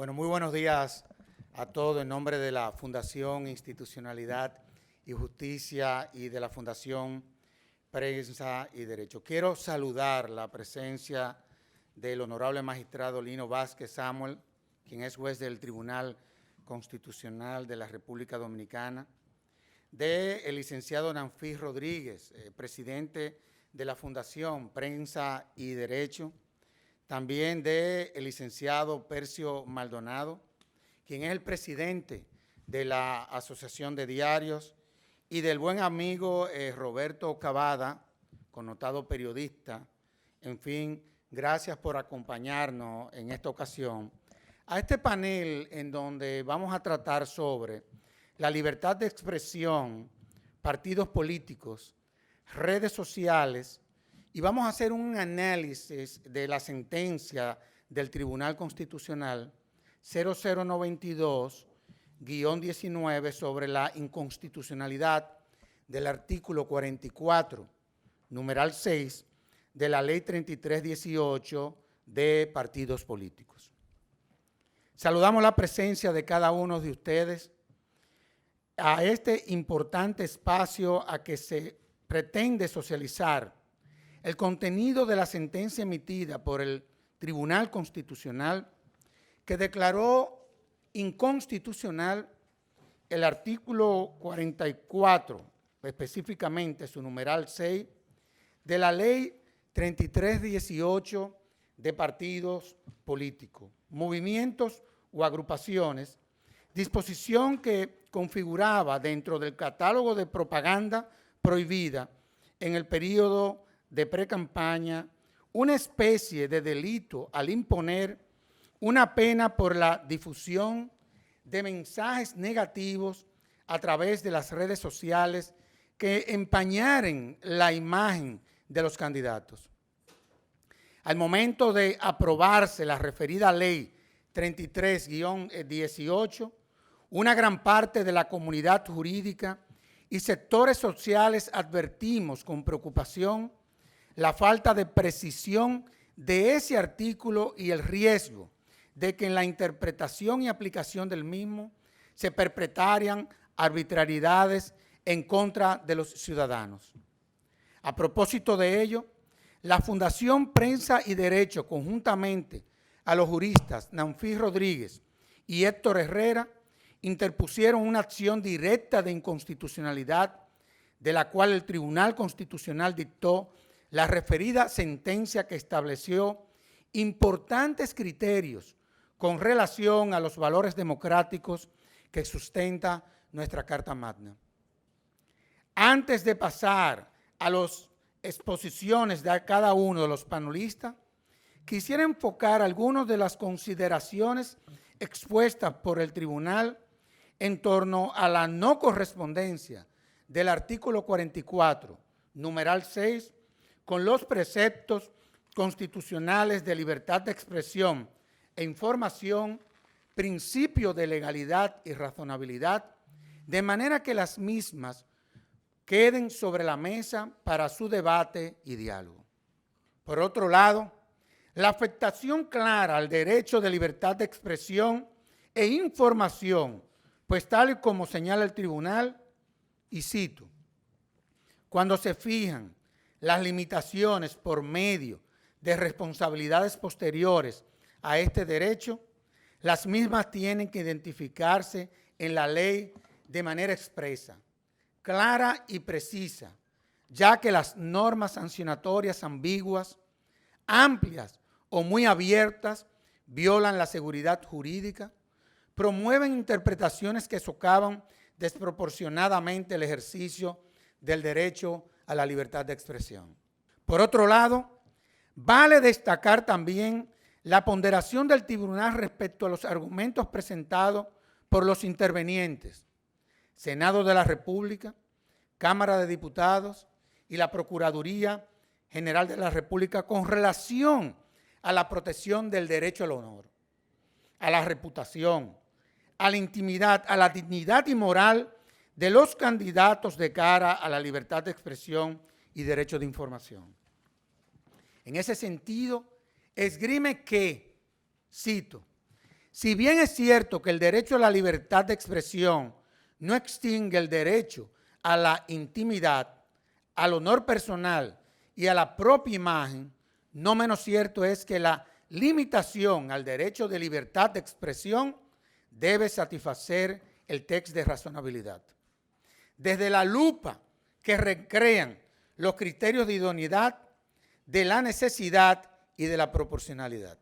Bueno, muy buenos días a todos en nombre de la Fundación Institucionalidad y Justicia y de la Fundación Prensa y Derecho. Quiero saludar la presencia del honorable magistrado Lino Vázquez Samuel, quien es juez del Tribunal Constitucional de la República Dominicana, del licenciado Nanfis Rodríguez, presidente de la Fundación Prensa y Derecho, también del licenciado Percio Maldonado, quien es el presidente de la Asociación de Diarios, y del buen amigo Roberto Cavada, connotado periodista. En fin, gracias por acompañarnos en esta ocasión a este panel en donde vamos a tratar sobre la libertad de expresión, partidos políticos, redes sociales, y vamos a hacer un análisis de la sentencia del Tribunal Constitucional 0092-19 sobre la inconstitucionalidad del artículo 44, numeral 6, de la Ley 3318 de partidos políticos. Saludamos la presencia de cada uno de ustedes a este importante espacio a que se pretende socializar el contenido de la sentencia emitida por el Tribunal Constitucional que declaró inconstitucional el artículo 44, específicamente su numeral 6, de la Ley 3318 de partidos políticos, movimientos o agrupaciones, disposición que configuraba dentro del catálogo de propaganda prohibida en el periodo de precampaña una especie de delito al imponer una pena por la difusión de mensajes negativos a través de las redes sociales que empañaren la imagen de los candidatos. Al momento de aprobarse la referida ley 33-18, una gran parte de la comunidad jurídica y sectores sociales advertimos con preocupación la falta de precisión de ese artículo y el riesgo de que en la interpretación y aplicación del mismo se perpetraran arbitrariedades en contra de los ciudadanos. A propósito de ello, la Fundación Prensa y Derecho, conjuntamente a los juristas Nanfis Rodríguez y Héctor Herrera, interpusieron una acción directa de inconstitucionalidad, de la cual el Tribunal Constitucional dictó la referida sentencia que estableció importantes criterios con relación a los valores democráticos que sustenta nuestra Carta Magna. Antes de pasar a las exposiciones de cada uno de los panelistas, quisiera enfocar algunas de las consideraciones expuestas por el tribunal en torno a la no correspondencia del artículo 44, numeral 6, con los preceptos constitucionales de libertad de expresión e información, principio de legalidad y razonabilidad, de manera que las mismas queden sobre la mesa para su debate y diálogo. Por otro lado, la afectación clara al derecho de libertad de expresión e información, pues tal y como señala el tribunal, y cito, cuando se fijan las limitaciones por medio de responsabilidades posteriores a este derecho, las mismas tienen que identificarse en la ley de manera expresa, clara y precisa, ya que las normas sancionatorias ambiguas, amplias o muy abiertas violan la seguridad jurídica, promueven interpretaciones que socavan desproporcionadamente el ejercicio del derecho a la libertad de expresión. Por otro lado, vale destacar también la ponderación del tribunal respecto a los argumentos presentados por los intervenientes, Senado de la República, Cámara de Diputados y la Procuraduría General de la República con relación a la protección del derecho al honor, a la reputación, a la intimidad, a la dignidad y moral de los candidatos de cara a la libertad de expresión y derecho de información. En ese sentido, esgrime que, cito, Si bien es cierto que el derecho a la libertad de expresión no extingue el derecho a la intimidad, al honor personal y a la propia imagen, no menos cierto es que la limitación al derecho de libertad de expresión debe satisfacer el texto de razonabilidad. Desde la lupa que recrean los criterios de idoneidad, de la necesidad y de la proporcionalidad.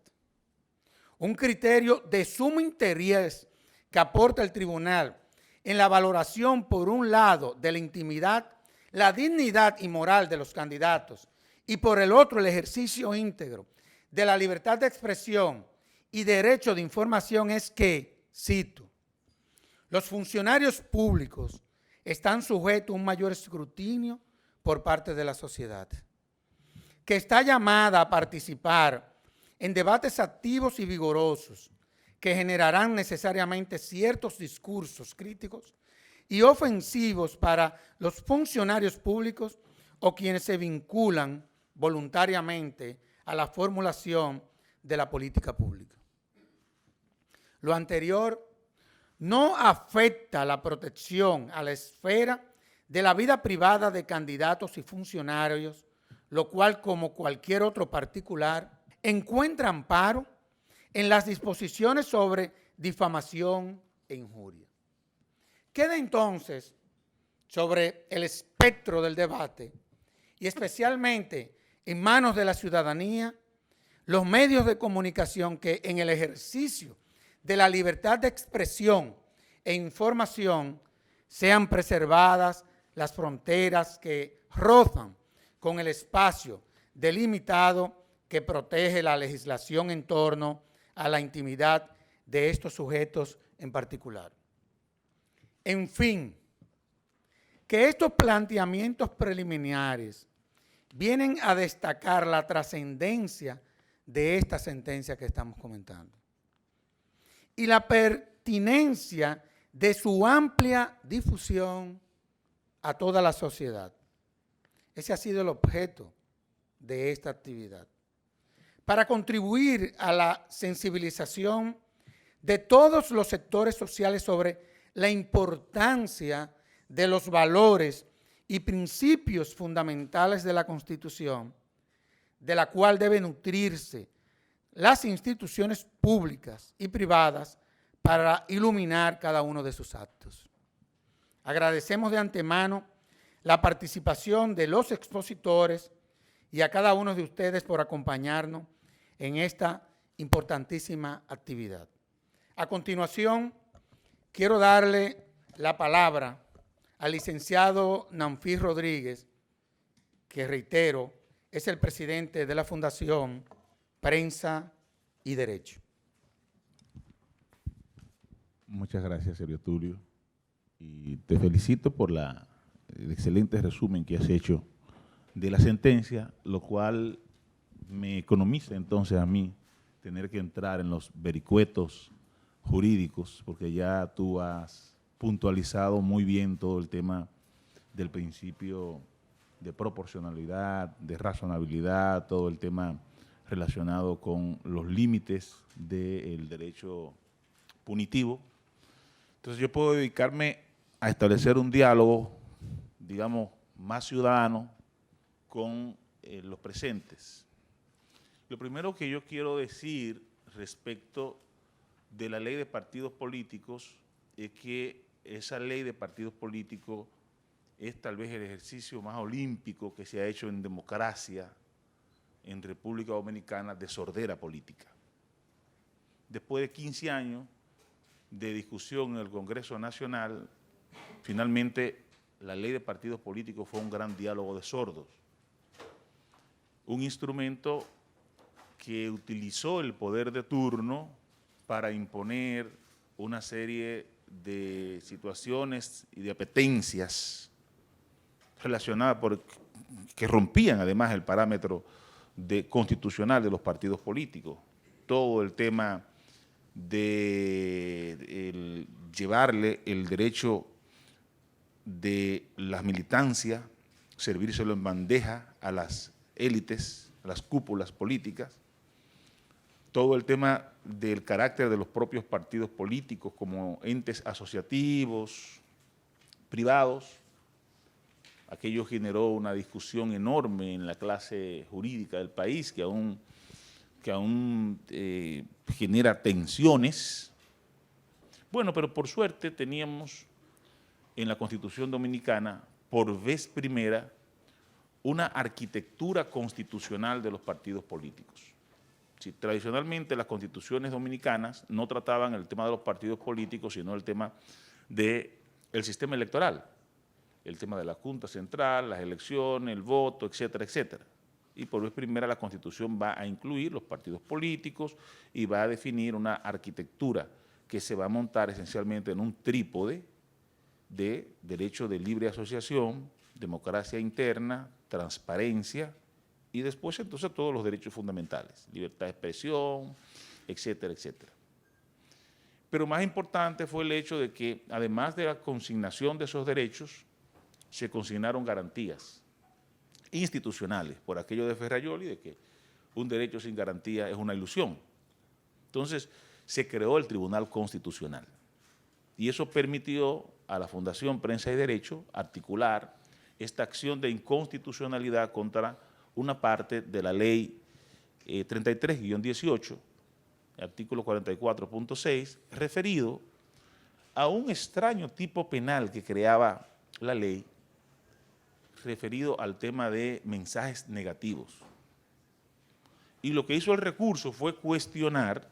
Un criterio de sumo interés que aporta el tribunal en la valoración, por un lado, de la intimidad, la dignidad y moral de los candidatos, y por el otro, el ejercicio íntegro de la libertad de expresión y derecho de información es que, cito, los funcionarios públicos están sujetos a un mayor escrutinio por parte de la sociedad, que está llamada a participar en debates activos y vigorosos que generarán necesariamente ciertos discursos críticos y ofensivos para los funcionarios públicos o quienes se vinculan voluntariamente a la formulación de la política pública. Lo anterior no afecta la protección a la esfera de la vida privada de candidatos y funcionarios, lo cual, como cualquier otro particular, encuentra amparo en las disposiciones sobre difamación e injuria. Queda entonces sobre el espectro del debate y especialmente en manos de la ciudadanía, los medios de comunicación que en el ejercicio de la libertad de expresión e información sean preservadas las fronteras que rozan con el espacio delimitado que protege la legislación en torno a la intimidad de estos sujetos en particular. En fin, que estos planteamientos preliminares vienen a destacar la trascendencia de esta sentencia que estamos comentando y la pertinencia de su amplia difusión a toda la sociedad. Ese ha sido el objeto de esta actividad, para contribuir a la sensibilización de todos los sectores sociales sobre la importancia de los valores y principios fundamentales de la Constitución, de la cual deben nutrirse las instituciones públicas y privadas para iluminar cada uno de sus actos. Agradecemos de antemano la participación de los expositores y a cada uno de ustedes por acompañarnos en esta importantísima actividad. A continuación, quiero darle la palabra al licenciado Nanfí Rodríguez, que reitero, es el presidente de la Fundación Prensa y Derecho. Muchas gracias, Sergio Tulio, y te felicito por el excelente resumen que has hecho de la sentencia, lo cual me economiza entonces a mí tener que entrar en los vericuetos jurídicos, porque ya tú has puntualizado muy bien todo el tema del principio de proporcionalidad, de razonabilidad, todo el tema relacionado con los límites del derecho punitivo. Entonces yo puedo dedicarme a establecer un diálogo, digamos, más ciudadano con los presentes. Lo primero que yo quiero decir respecto de la ley de partidos políticos es que esa ley de partidos políticos es tal vez el ejercicio más olímpico que se ha hecho en democracia en República Dominicana de sordera política. Después de 15 años de discusión en el Congreso Nacional, finalmente la ley de partidos políticos fue un gran diálogo de sordos, un instrumento que utilizó el poder de turno para imponer una serie de situaciones y de apetencias relacionadas que rompían además el parámetro constitucional de los partidos políticos. Todo el tema de llevarle el derecho de las militancias, servírselo en bandeja a las élites, a las cúpulas políticas, todo el tema del carácter de los propios partidos políticos como entes asociativos, privados. Aquello generó una discusión enorme en la clase jurídica del país que aún genera tensiones. Bueno, pero por suerte teníamos en la Constitución Dominicana, por vez primera, una arquitectura constitucional de los partidos políticos. Sí, tradicionalmente las constituciones dominicanas no trataban el tema de los partidos políticos, sino el tema del sistema electoral, el tema de la Junta Central, las elecciones, el voto, etcétera, etcétera. Y por vez primera la Constitución va a incluir los partidos políticos y va a definir una arquitectura que se va a montar esencialmente en un trípode de derecho de libre asociación, democracia interna, transparencia y después entonces todos los derechos fundamentales, libertad de expresión, etcétera, etcétera. Pero más importante fue el hecho de que además de la consignación de esos derechos, se consignaron garantías institucionales por aquello de Ferrajoli de que un derecho sin garantía es una ilusión. Entonces se creó el Tribunal Constitucional y eso permitió a la Fundación Prensa y Derecho articular esta acción de inconstitucionalidad contra una parte de la ley 33-18, artículo 44.6, referido a un extraño tipo penal que creaba la ley, referido al tema de mensajes negativos. Y lo que hizo el recurso fue cuestionar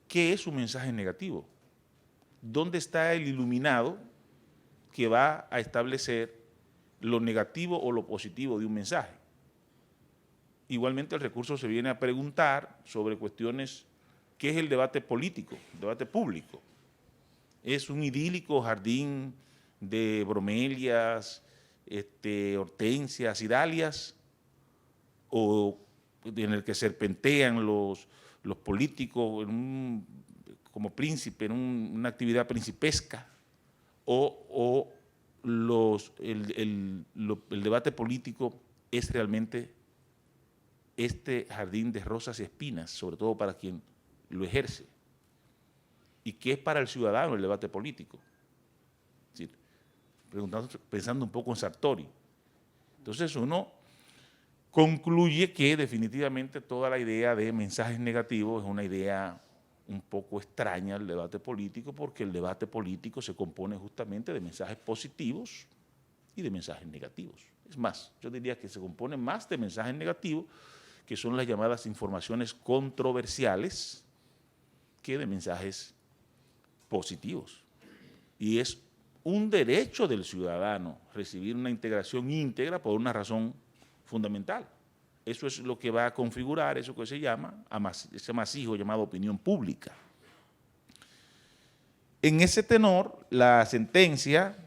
qué es un mensaje negativo, dónde está el iluminado que va a establecer lo negativo o lo positivo de un mensaje. Igualmente el recurso se viene a preguntar sobre cuestiones, ¿qué es el debate político, el debate público? ¿Es un idílico jardín de bromelias, hortensias y dalias, o en el que serpentean los políticos como príncipe, en una actividad principesca, o el debate político es realmente este jardín de rosas y espinas, sobre todo para quien lo ejerce? ¿Y qué es para el ciudadano el debate político? Es decir, pensando un poco en Sartori. Entonces uno concluye que definitivamente toda la idea de mensajes negativos es una idea un poco extraña al debate político, porque el debate político se compone justamente de mensajes positivos y de mensajes negativos. Es más, yo diría que se compone más de mensajes negativos, que son las llamadas informaciones controversiales, que de mensajes positivos. Y es un derecho del ciudadano recibir una integración íntegra por una razón fundamental. Eso es lo que va a configurar eso que se llama, ese amasijo llamado opinión pública. En ese tenor, la sentencia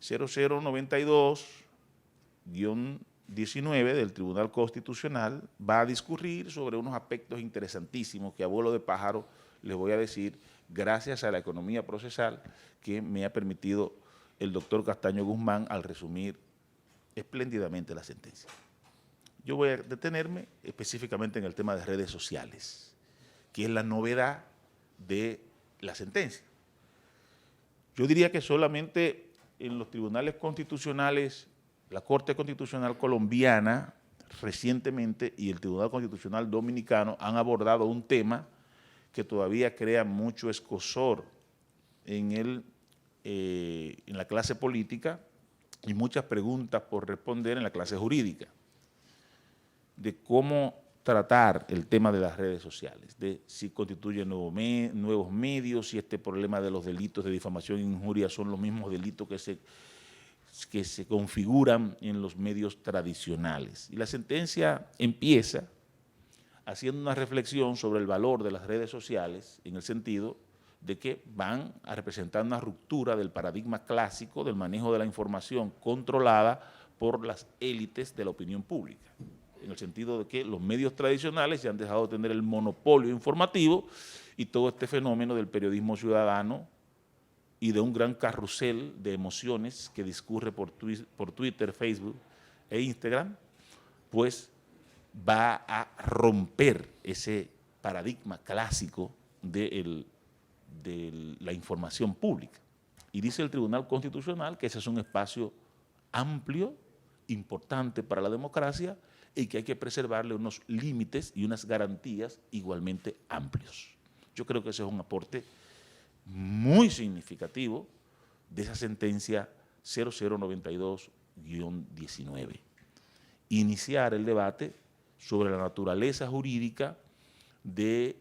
0092-19 del Tribunal Constitucional va a discurrir sobre unos aspectos interesantísimos que a vuelo de pájaro les voy a decir, gracias a la economía procesal que me ha permitido el doctor Castaño Guzmán al resumir espléndidamente la sentencia. Yo voy a detenerme específicamente en el tema de redes sociales, que es la novedad de la sentencia. Yo diría que solamente en los tribunales constitucionales, la Corte Constitucional Colombiana recientemente y el Tribunal Constitucional Dominicano han abordado un tema que todavía crea mucho escozor en la clase política y muchas preguntas por responder en la clase jurídica, de cómo tratar el tema de las redes sociales, de si constituyen nuevos medios, si este problema de los delitos de difamación e injuria son los mismos delitos que se configuran en los medios tradicionales. Y la sentencia empieza haciendo una reflexión sobre el valor de las redes sociales en el sentido de que van a representar una ruptura del paradigma clásico del manejo de la información controlada por las élites de la opinión pública, en el sentido de que los medios tradicionales se han dejado de tener el monopolio informativo y todo este fenómeno del periodismo ciudadano y de un gran carrusel de emociones que discurre por Twitter, Facebook e Instagram, pues va a romper ese paradigma clásico de la información pública. Y dice el Tribunal Constitucional que ese es un espacio amplio, importante para la democracia y que hay que preservarle unos límites y unas garantías igualmente amplios. Yo creo que ese es un aporte muy significativo de esa sentencia 0092-19. Iniciar el debate sobre la naturaleza jurídica de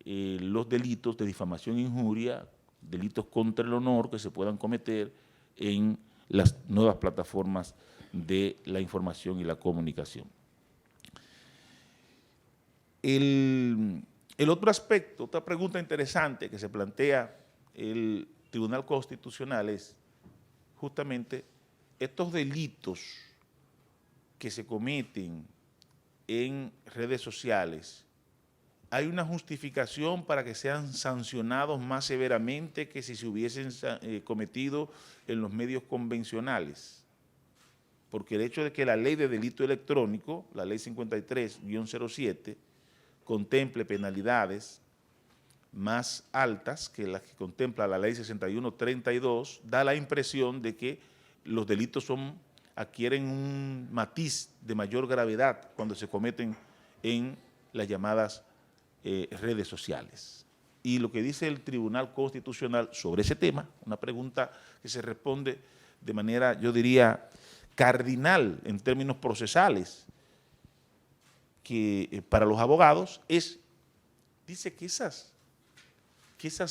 los delitos de difamación e injuria, delitos contra el honor que se puedan cometer en las nuevas plataformas de la información y la comunicación. El otro aspecto, otra pregunta interesante que se plantea el Tribunal Constitucional es justamente estos delitos que se cometen en redes sociales. ¿Hay una justificación para que sean sancionados más severamente que si se hubiesen cometido en los medios convencionales? Porque el hecho de que la ley de delito electrónico, la ley 53-07, contemple penalidades más altas que las que contempla la ley 61-32, da la impresión de que los delitos adquieren un matiz de mayor gravedad cuando se cometen en las llamadas redes sociales. Y lo que dice el Tribunal Constitucional sobre ese tema, una pregunta que se responde de manera, yo diría, cardinal en términos procesales, que para los abogados dice que esas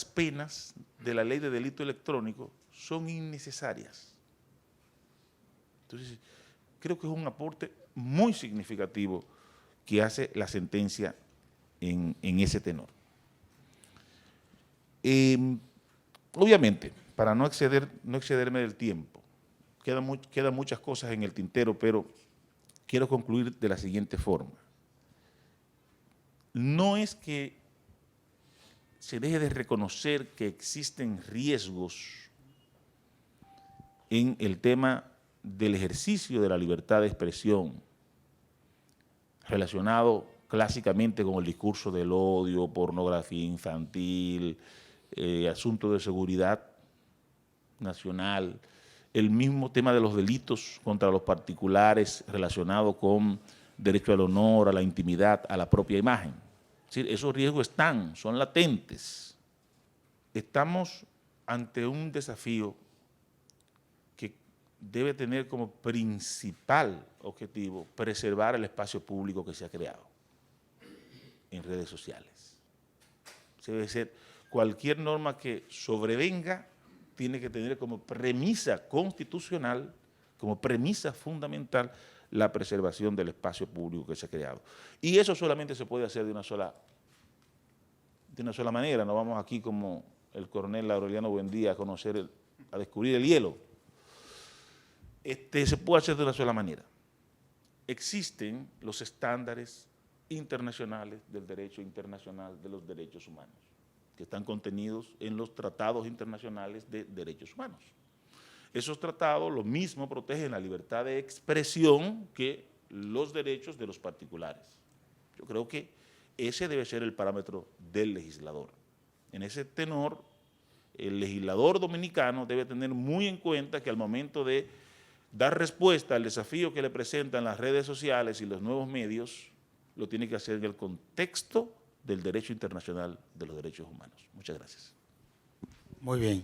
penas de la ley de delito electrónico son innecesarias. Entonces, creo que es un aporte muy significativo que hace la sentencia en ese tenor. Obviamente, para no excederme del tiempo, quedan muchas cosas en el tintero, pero quiero concluir de la siguiente forma. No es que se deje de reconocer que existen riesgos en el tema del ejercicio de la libertad de expresión, relacionado clásicamente con el discurso del odio, pornografía infantil, asuntos de seguridad nacional, el mismo tema de los delitos contra los particulares relacionados con derecho al honor, a la intimidad, a la propia imagen. Es decir, esos riesgos son latentes. Estamos ante un desafío que debe tener como principal objetivo preservar el espacio público que se ha creado en redes sociales. Debe ser cualquier norma que sobrevenga tiene que tener como premisa constitucional, como premisa fundamental, la preservación del espacio público que se ha creado. Y eso solamente se puede hacer de una sola manera. No vamos aquí como el coronel Aureliano Buendía a descubrir el hielo. Se puede hacer de una sola manera. Existen los estándares internacionales del derecho internacional de los derechos humanos, que están contenidos en los tratados internacionales de derechos humanos. Esos tratados lo mismo protegen la libertad de expresión que los derechos de los particulares. Yo creo que ese debe ser el parámetro del legislador. En ese tenor, el legislador dominicano debe tener muy en cuenta que al momento de dar respuesta al desafío que le presentan las redes sociales y los nuevos medios, lo tiene que hacer en el contexto del derecho internacional de los derechos humanos. Muchas gracias. Muy bien.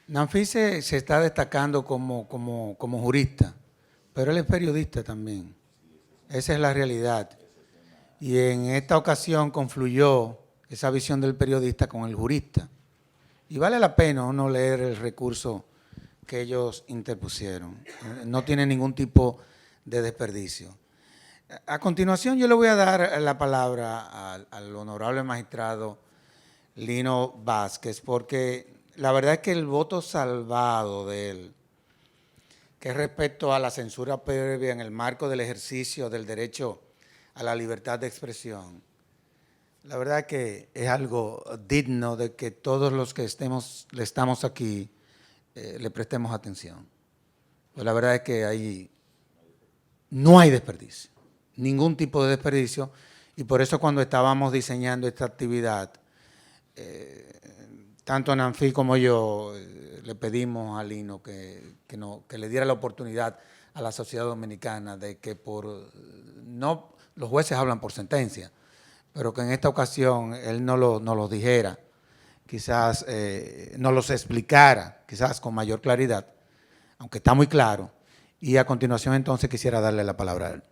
Nanfi se está destacando como jurista, pero él es periodista también. Esa es la realidad. Y en esta ocasión confluyó esa visión del periodista con el jurista. Y vale la pena uno leer el recurso que ellos interpusieron. No tiene ningún tipo de desperdicio. A continuación yo le voy a dar la palabra al honorable magistrado Lino Vázquez, porque la verdad es que el voto salvado de él, que es respecto a la censura previa en el marco del ejercicio del derecho a la libertad de expresión, la verdad es que es algo digno de que todos los que estamos aquí le prestemos atención. Pues la verdad es que ahí no hay desperdicio, ningún tipo de desperdicio, y por eso cuando estábamos diseñando esta actividad, tanto Nanfi como yo le pedimos a Lino que le diera la oportunidad a la sociedad dominicana de que no los jueces hablan por sentencia, pero que en esta ocasión él no lo dijera, quizás no los explicara, quizás con mayor claridad, aunque está muy claro. Y a continuación entonces quisiera darle la palabra a él.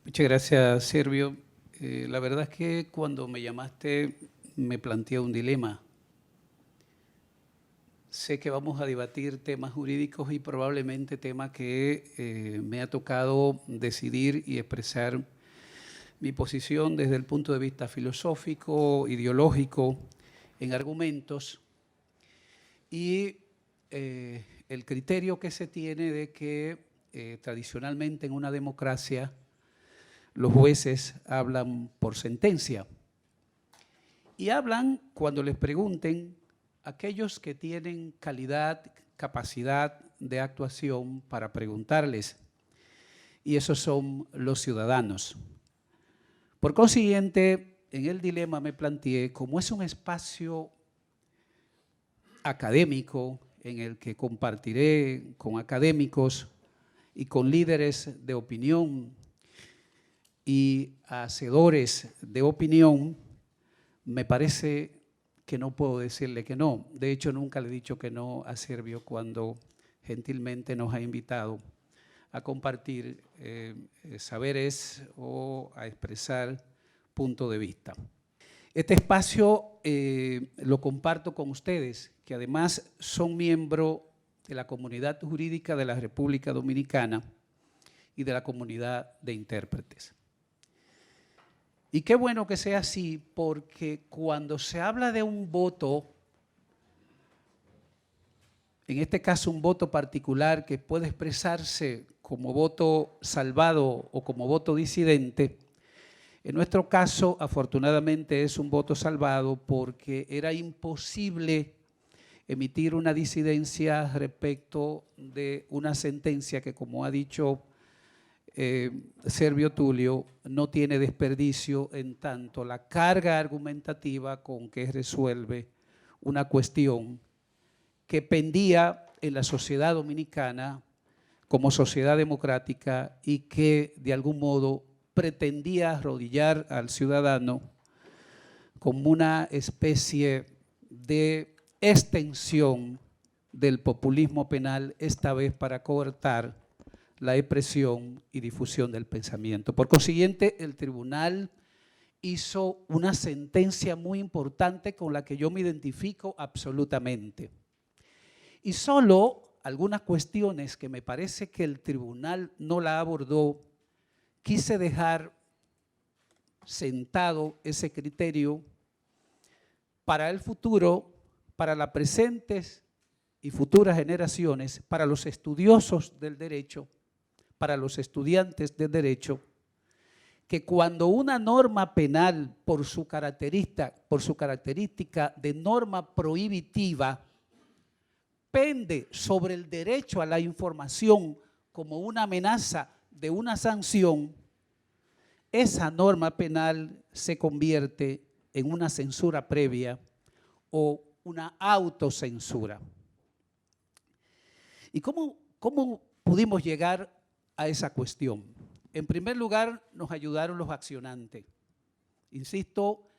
Muchas gracias, Servio. La verdad es que cuando me llamaste me planteé un dilema. Sé que vamos a debatir temas jurídicos y probablemente temas que me ha tocado decidir y expresar mi posición desde el punto de vista filosófico, ideológico, en argumentos, y el criterio que se tiene de que tradicionalmente en una democracia los jueces hablan por sentencia. Y hablan cuando les pregunten aquellos que tienen calidad, capacidad de actuación para preguntarles. Y esos son los ciudadanos. Por consiguiente, en el dilema me planteé, como es un espacio académico en el que compartiré con académicos y con líderes de opinión y hacedores de opinión, me parece que no puedo decirle que no. De hecho, nunca le he dicho que no a Servio cuando gentilmente nos ha invitado a compartir saberes o a expresar punto de vista. Este espacio lo comparto con ustedes, que además son miembros de la comunidad jurídica de la República Dominicana y de la comunidad de intérpretes. Y qué bueno que sea así, porque cuando se habla de un voto, en este caso un voto particular que puede expresarse como voto salvado o como voto disidente, en nuestro caso afortunadamente es un voto salvado porque era imposible emitir una disidencia respecto de una sentencia que, como ha dicho Servio Tulio, no tiene desperdicio en tanto la carga argumentativa con que resuelve una cuestión que pendía en la sociedad dominicana como sociedad democrática y que de algún modo pretendía arrodillar al ciudadano como una especie de extensión del populismo penal, esta vez para coartar la expresión y difusión del pensamiento. Por consiguiente, el tribunal hizo una sentencia muy importante con la que yo me identifico absolutamente. Y solo algunas cuestiones que me parece que el tribunal no la abordó, quise dejar sentado ese criterio para el futuro, para las presentes y futuras generaciones, para los estudiosos del derecho, para los estudiantes del derecho, que cuando una norma penal por su característica de norma prohibitiva pende sobre el derecho a la información como una amenaza de una sanción, esa norma penal se convierte en una censura previa o una autocensura. ¿Y cómo pudimos llegar a esa cuestión? En primer lugar, nos ayudaron los accionantes. Insisto,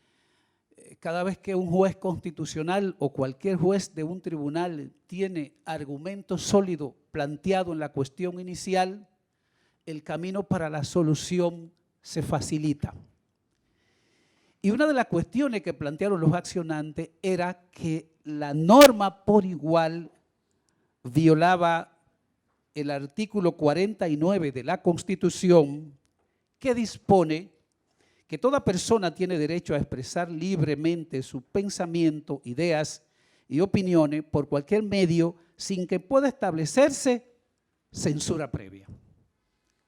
cada vez que un juez constitucional o cualquier juez de un tribunal tiene argumento sólido planteado en la cuestión inicial, el camino para la solución se facilita. Y una de las cuestiones que plantearon los accionantes era que la norma por igual violaba el artículo 49 de la Constitución, que dispone que toda persona tiene derecho a expresar libremente su pensamiento, ideas y opiniones por cualquier medio sin que pueda establecerse censura previa.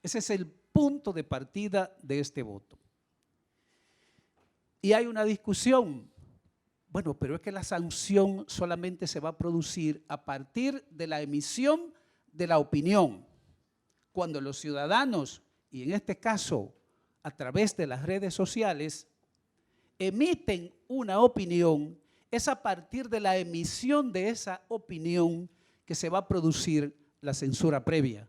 Ese es el punto de partida de este voto. Y hay una discusión. Bueno, pero es que la sanción solamente se va a producir a partir de la emisión de la opinión. cuando los ciudadanos, y en este caso a través de las redes sociales, emiten una opinión, es a partir de la emisión de esa opinión que se va a producir la censura previa.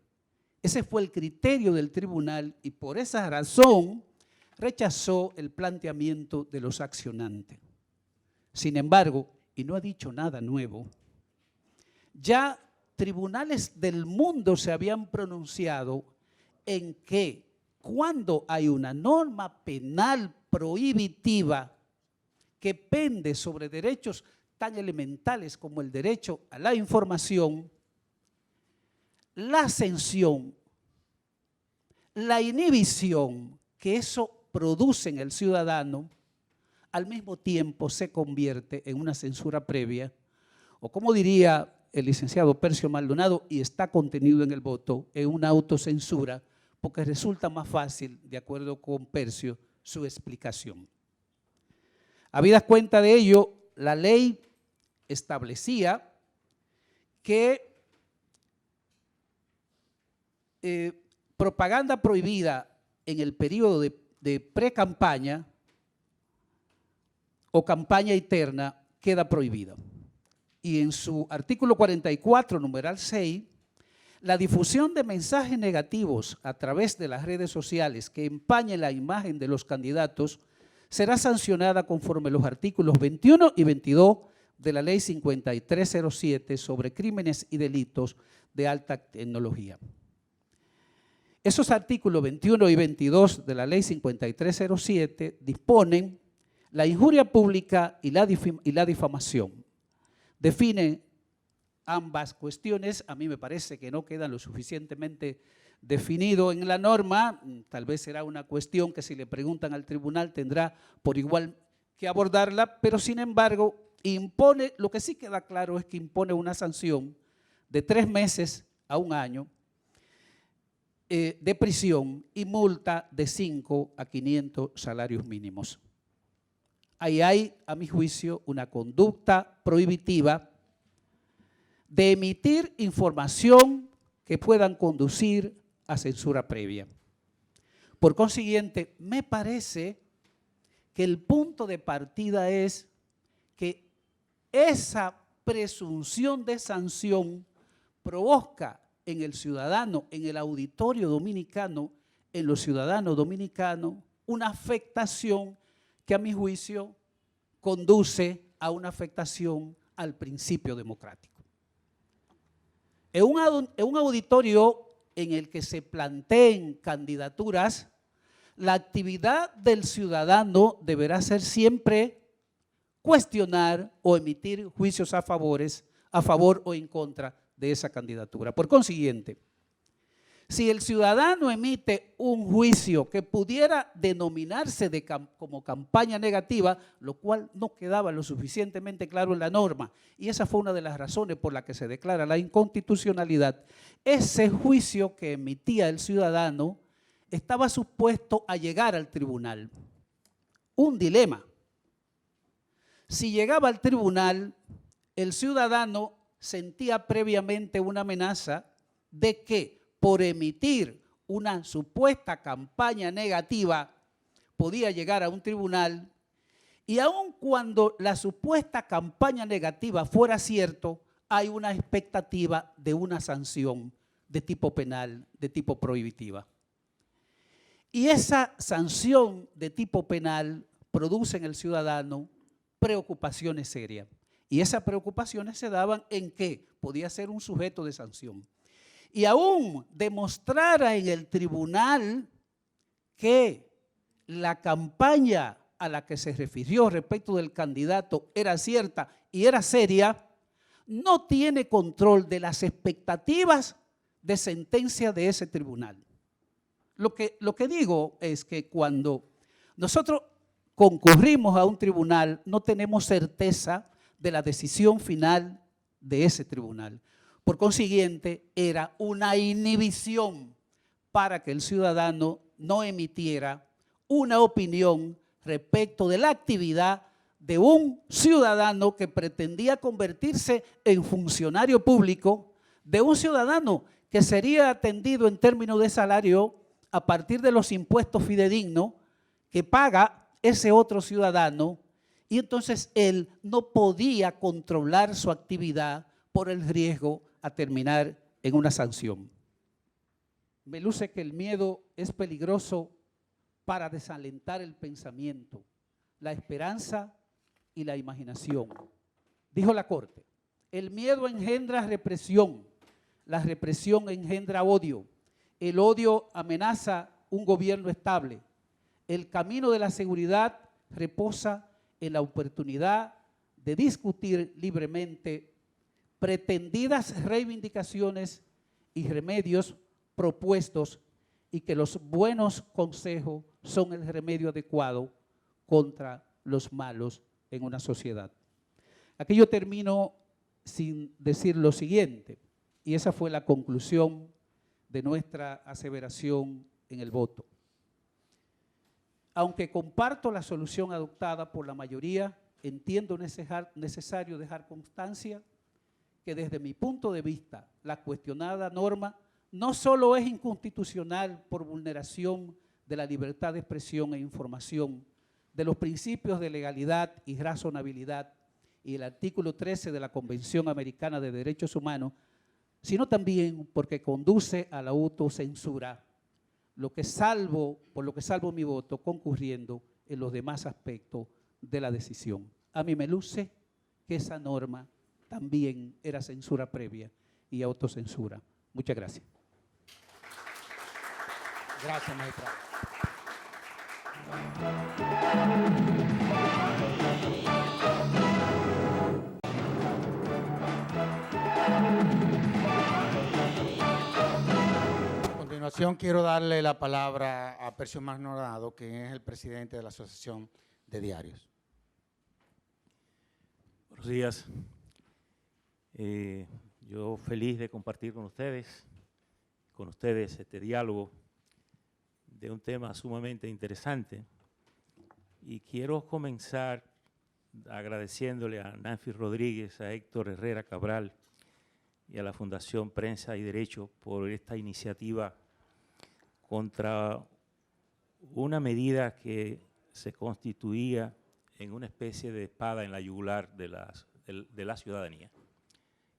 Ese fue el criterio del tribunal y por esa razón rechazó el planteamiento de los accionantes. Sin embargo, y no ha dicho nada nuevo, ya tribunales del mundo se habían pronunciado en que cuando hay una norma penal prohibitiva que pende sobre derechos tan elementales como el derecho a la información, la sanción, la inhibición que eso produce en el ciudadano, al mismo tiempo se convierte en una censura previa, o como diría el licenciado Percio Maldonado, y está contenido en el voto, en una autocensura, porque resulta más fácil, de acuerdo con Percio, su explicación. Habidas cuenta de ello, la ley establecía que propaganda prohibida en el periodo de pre-campaña o campaña interna queda prohibida. Y en su artículo 44, numeral 6, la difusión de mensajes negativos a través de las redes sociales que empañen la imagen de los candidatos será sancionada conforme los artículos 21 y 22 de la Ley 5307 sobre crímenes y delitos de alta tecnología. Esos artículos 21 y 22 de la Ley 5307 disponen la injuria pública y la difamación. Definen ambas cuestiones. A mí me parece que no quedan lo suficientemente definido en la norma. Tal vez será una cuestión que si le preguntan al tribunal tendrá por igual que abordarla, pero sin embargo impone, lo que sí queda claro es que impone una sanción de 3 meses a 1 año de prisión y multa de 5 a 500 salarios mínimos. Ahí hay, a mi juicio, una conducta prohibitiva de emitir información que puedan conducir a censura previa. Por consiguiente, me parece que el punto de partida es que esa presunción de sanción provoca en el ciudadano, en el auditorio dominicano, en los ciudadanos dominicanos, una afectación que a mi juicio conduce a una afectación al principio democrático. En un auditorio en el que se planteen candidaturas, la actividad del ciudadano deberá ser siempre cuestionar o emitir juicios a favor o en contra de esa candidatura. Por consiguiente, si el ciudadano emite un juicio que pudiera denominarse como campaña negativa, lo cual no quedaba lo suficientemente claro en la norma, y esa fue una de las razones por las que se declara la inconstitucionalidad, ese juicio que emitía el ciudadano estaba supuesto a llegar al tribunal. Un dilema. Si llegaba al tribunal, el ciudadano sentía previamente una amenaza de que por emitir una supuesta campaña negativa podía llegar a un tribunal y aun cuando la supuesta campaña negativa fuera cierto, hay una expectativa de una sanción de tipo penal, de tipo prohibitiva. Y esa sanción de tipo penal produce en el ciudadano preocupaciones serias. Y esas preocupaciones se daban en que podía ser un sujeto de sanción. Y aún demostrara en el tribunal que la campaña a la que se refirió respecto del candidato era cierta y era seria, no tiene control de las expectativas de sentencia de ese tribunal. Lo que digo es que cuando nosotros concurrimos a un tribunal, no tenemos certeza de la decisión final de ese tribunal. Por consiguiente, era una inhibición para que el ciudadano no emitiera una opinión respecto de la actividad de un ciudadano que pretendía convertirse en funcionario público, de un ciudadano que sería atendido en términos de salario a partir de los impuestos fidedignos que paga ese otro ciudadano, y entonces él no podía controlar su actividad por el riesgo a terminar en una sanción. Me luce que el miedo es peligroso para desalentar el pensamiento, la esperanza y la imaginación. Dijo la Corte, el miedo engendra represión, la represión engendra odio, el odio amenaza un gobierno estable, el camino de la seguridad reposa en la oportunidad de discutir libremente pretendidas reivindicaciones y remedios propuestos, y que los buenos consejos son el remedio adecuado contra los malos en una sociedad. Aquí yo termino sin decir lo siguiente, y esa fue la conclusión de nuestra aseveración en el voto. Aunque comparto la solución adoptada por la mayoría, entiendo necesario dejar constancia que desde mi punto de vista la cuestionada norma no solo es inconstitucional por vulneración de la libertad de expresión e información, de los principios de legalidad y razonabilidad y el artículo 13 de la Convención Americana de Derechos Humanos, sino también porque conduce a la autocensura, por lo que salvo mi voto concurriendo en los demás aspectos de la decisión. A mí me luce que esa norma también era censura previa y autocensura. Muchas gracias. Gracias, magistrado. A continuación quiero darle la palabra a Percio Maldonado, que es el presidente de la Asociación de Diarios. Buenos días. Yo feliz de compartir con ustedes este diálogo de un tema sumamente interesante, y quiero comenzar agradeciéndole a Nancy Rodríguez, a Héctor Herrera Cabral y a la Fundación Prensa y Derecho por esta iniciativa contra una medida que se constituía en una especie de espada en la yugular de la ciudadanía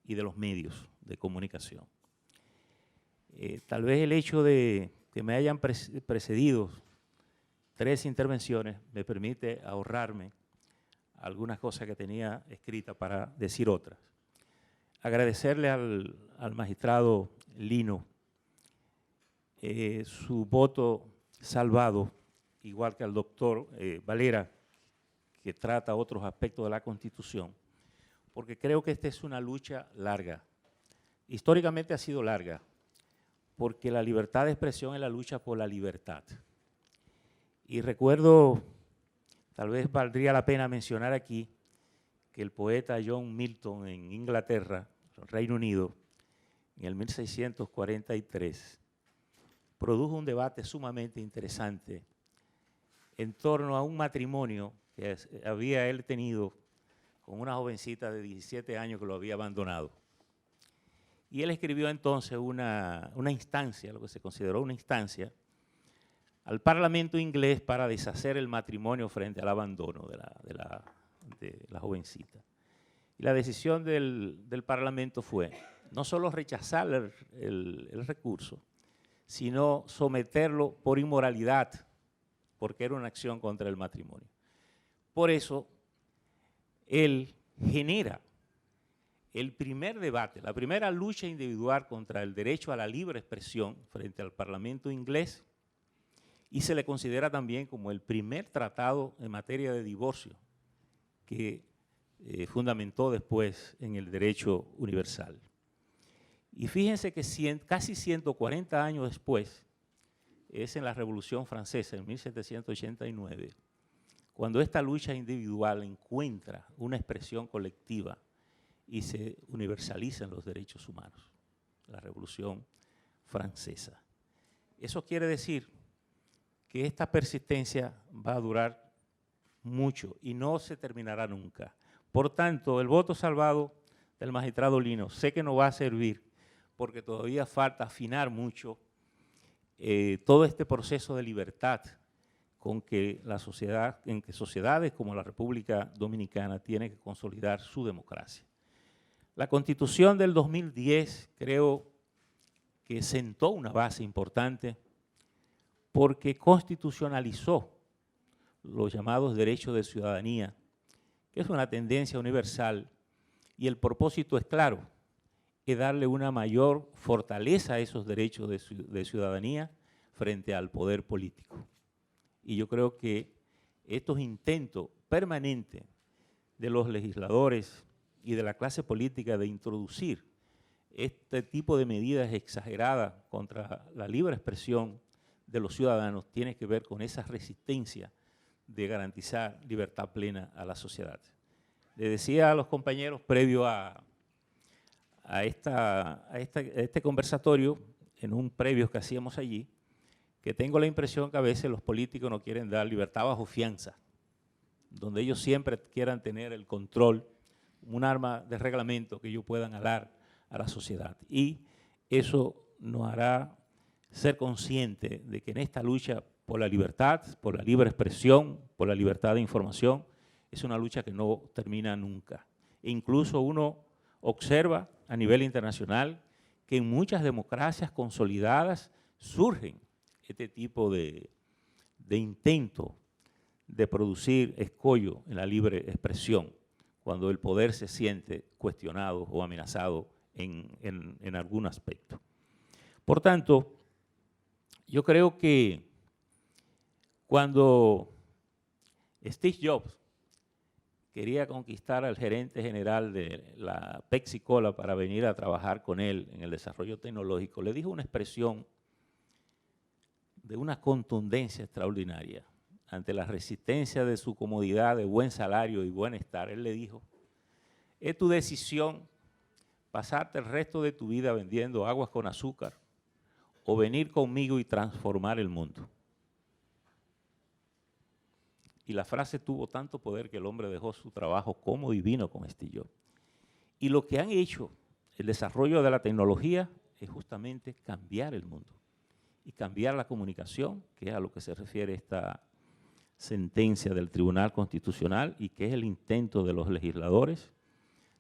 y de los medios de comunicación. Tal vez el hecho de que me hayan precedido 3 intervenciones me permite ahorrarme algunas cosas que tenía escritas para decir otras. Agradecerle al magistrado Lino su voto salvado, igual que al doctor Valera, que trata otros aspectos de la Constitución, porque creo que esta es una lucha larga. Históricamente ha sido larga, porque la libertad de expresión es la lucha por la libertad. Y recuerdo, tal vez valdría la pena mencionar aquí, que el poeta John Milton en Inglaterra, Reino Unido, en el 1643, produjo un debate sumamente interesante en torno a un matrimonio que había él tenido con una jovencita de 17 años que lo había abandonado. Y él escribió entonces una instancia, lo que se consideró una instancia, al Parlamento inglés para deshacer el matrimonio frente al abandono de la jovencita. Y la decisión del Parlamento fue no solo rechazar el recurso, sino someterlo por inmoralidad, porque era una acción contra el matrimonio. Por eso, él genera el primer debate, la primera lucha individual contra el derecho a la libre expresión frente al Parlamento inglés, y se le considera también como el primer tratado en materia de divorcio que fundamentó después en el derecho universal. Y fíjense que casi 140 años después, es en la Revolución Francesa, en 1789, cuando esta lucha individual encuentra una expresión colectiva y se universalizan los derechos humanos, la Revolución Francesa. Eso quiere decir que esta persistencia va a durar mucho y no se terminará nunca. Por tanto, el voto salvado del magistrado Lino sé que nos va a servir porque todavía falta afinar mucho todo este proceso de libertad con que la sociedad, en que sociedades como la República Dominicana tienen que consolidar su democracia. La Constitución del 2010 creo que sentó una base importante porque constitucionalizó los llamados derechos de ciudadanía, que es una tendencia universal, y el propósito es claro, es darle una mayor fortaleza a esos derechos de ciudadanía frente al poder político. Y yo creo que estos intentos permanentes de los legisladores y de la clase política de introducir este tipo de medidas exageradas contra la libre expresión de los ciudadanos tiene que ver con esa resistencia de garantizar libertad plena a la sociedad. Le decía a los compañeros previo a este conversatorio, en un previo que hacíamos allí, que tengo la impresión que a veces los políticos no quieren dar libertad bajo fianza, donde ellos siempre quieran tener el control, un arma de reglamento que ellos puedan alar a la sociedad. Y eso nos hará ser conscientes de que en esta lucha por la libertad, por la libre expresión, por la libertad de información, es una lucha que no termina nunca. E incluso uno observa a nivel internacional que en muchas democracias consolidadas surgen este tipo de intento de producir escollo en la libre expresión cuando el poder se siente cuestionado o amenazado en algún aspecto. Por tanto, yo creo que cuando Steve Jobs quería conquistar al gerente general de la Pepsi Cola para venir a trabajar con él en el desarrollo tecnológico, le dijo una expresión de una contundencia extraordinaria. Ante la resistencia de su comodidad, de buen salario y bienestar, él le dijo, es tu decisión pasarte el resto de tu vida vendiendo aguas con azúcar o venir conmigo y transformar el mundo. Y la frase tuvo tanto poder que el hombre dejó su trabajo como divino con Steve Jobs. Y lo que han hecho, el desarrollo de la tecnología, es justamente cambiar el mundo y cambiar la comunicación, que es a lo que se refiere esta sentencia del Tribunal Constitucional y que es el intento de los legisladores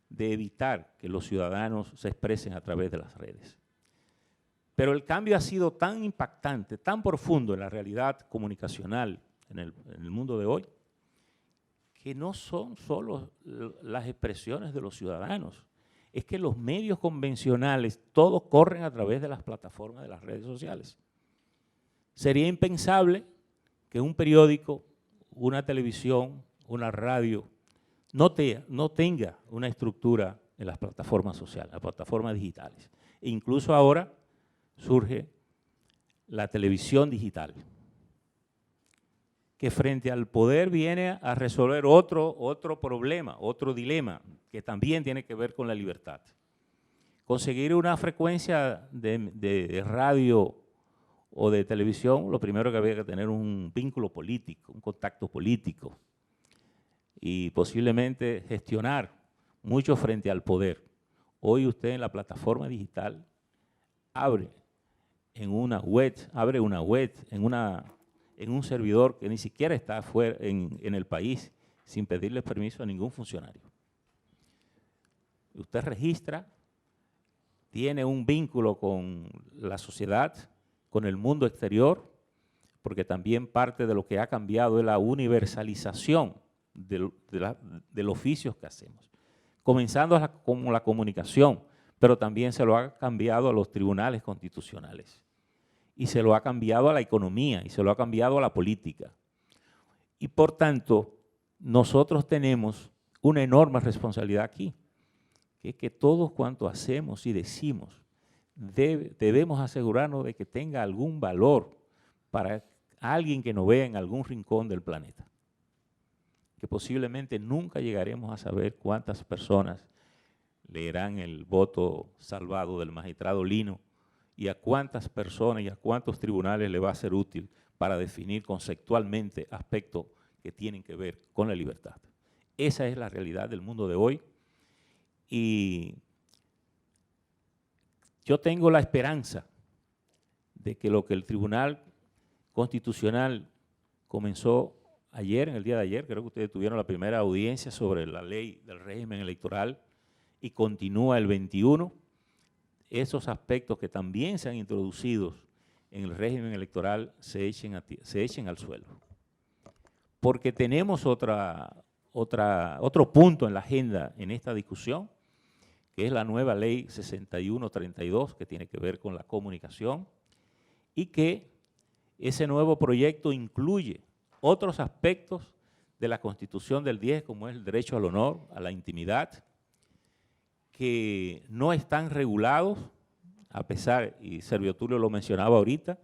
de evitar que los ciudadanos se expresen a través de las redes. Pero el cambio ha sido tan impactante, tan profundo en la realidad comunicacional en el mundo de hoy, que no son solo las expresiones de los ciudadanos, es que los medios convencionales todos corren a través de las plataformas de las redes sociales. Sería impensable que un periódico, una televisión, una radio no tenga una estructura en las plataformas sociales, las plataformas digitales. E incluso ahora surge la televisión digital, que frente al poder viene a resolver otro problema, otro dilema, que también tiene que ver con la libertad. Conseguir una frecuencia de radio o de televisión, lo primero que había que tener un vínculo político, un contacto político y posiblemente gestionar mucho frente al poder. Hoy usted en la plataforma digital abre una web en un servidor que ni siquiera está fuera en el país sin pedirle permiso a ningún funcionario. Usted registra, tiene un vínculo con la sociedad, con el mundo exterior, porque también parte de lo que ha cambiado es la universalización de los oficios que hacemos. Comenzando con la comunicación, pero también se lo ha cambiado a los tribunales constitucionales. Y se lo ha cambiado a la economía, y se lo ha cambiado a la política. Y por tanto, nosotros tenemos una enorme responsabilidad aquí, que es que todo cuanto hacemos y decimos, debemos asegurarnos de que tenga algún valor para alguien que nos vea en algún rincón del planeta. Que posiblemente nunca llegaremos a saber cuántas personas leerán el voto salvado del magistrado Lino y a cuántas personas y a cuántos tribunales le va a ser útil para definir conceptualmente aspectos que tienen que ver con la libertad. Esa es la realidad del mundo de hoy y yo tengo la esperanza de que lo que el Tribunal Constitucional comenzó ayer, en el día de ayer, creo que ustedes tuvieron la primera audiencia sobre la ley del régimen electoral y continúa el 21, esos aspectos que también se han introducido en el régimen electoral se echen al suelo. Porque tenemos otro punto en la agenda en esta discusión, que es la nueva ley 6132, que tiene que ver con la comunicación, y que ese nuevo proyecto incluye otros aspectos de la Constitución del 10, como es el derecho al honor, a la intimidad, que no están regulados, a pesar, y Servio Tulio lo mencionaba ahorita,